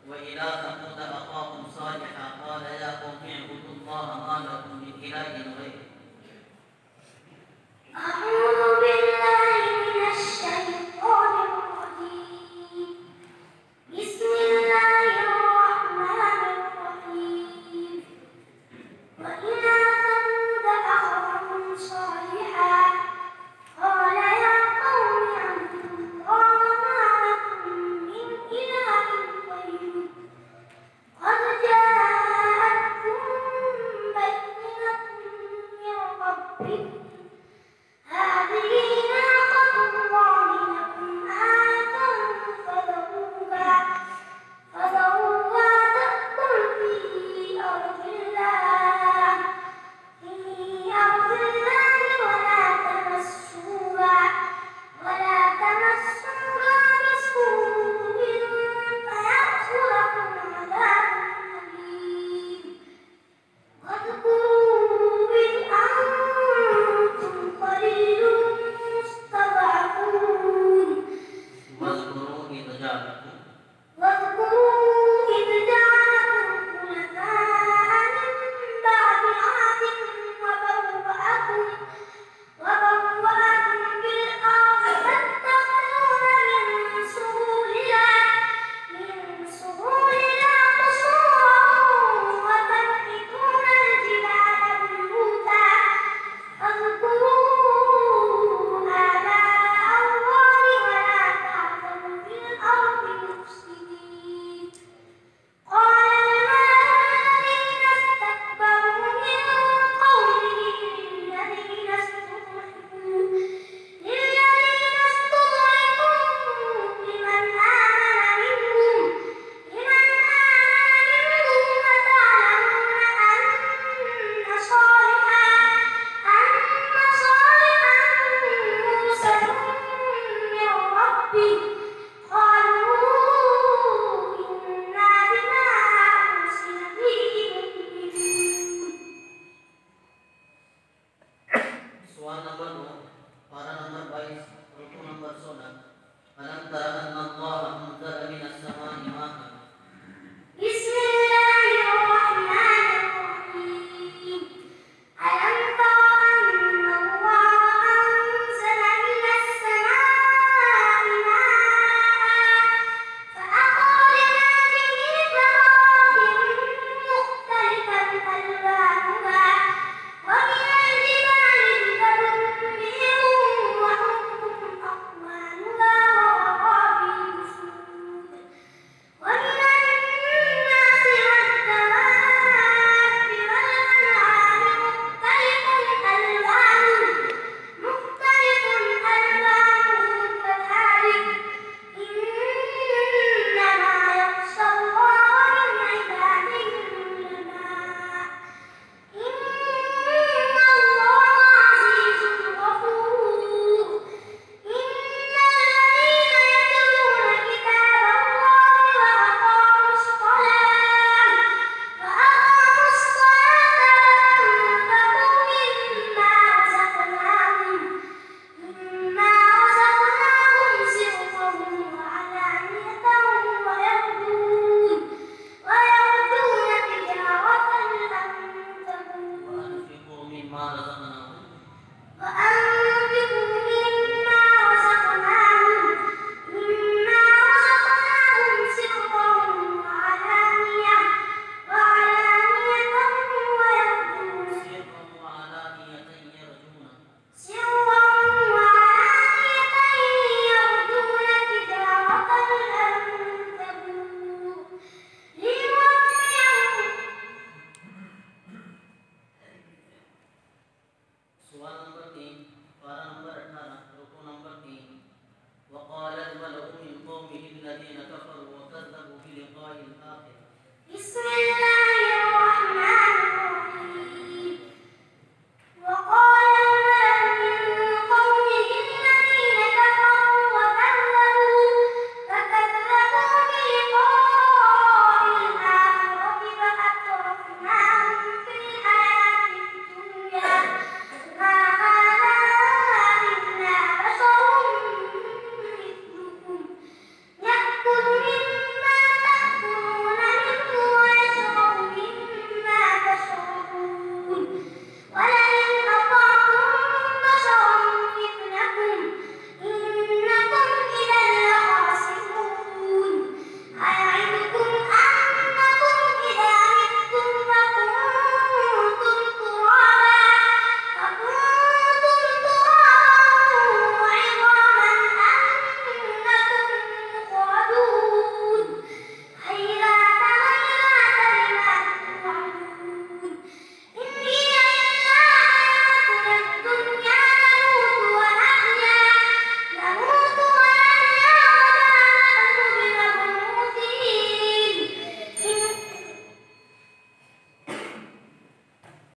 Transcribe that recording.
وإلى ثمود أخاهم صالحا قال يا قوم اعبدوا الله ما لكم من إله غيره. أعوذ بالله من الشيطان الرجيم. بسم الله الرحمن الرحيم. وإلى ثمود أخاهم صالحا قال يا قوم اعبدوا الله ما لكم من إله غيره قد جاءتكم بينة من ربكم هذه ناقة الله لكم آية فذروها تأكل في أرض الله ولا تمسوها بسوء فيأخذكم عذاب أليم. واذكروا إذ أنتم قليل مستضعفون واذكروا إذ جاءكم خلفاء من بعد عاد وبوأكم في الأرض تتخذون من سهولها قصورا وتنحتون الجبال بيوتا فاذكروا آلاء الله ولا تعثوا في الأرض مفسدين. قال الملأ الذين استكبروا من قومه للذين استضعفوا لمن آمن منهم أتعلمون أن صالحا مرسل من ربه قالوا إنا بما أرسل به مؤمنون. Soal nomor 2, para nomor 22, rukun nomor 16.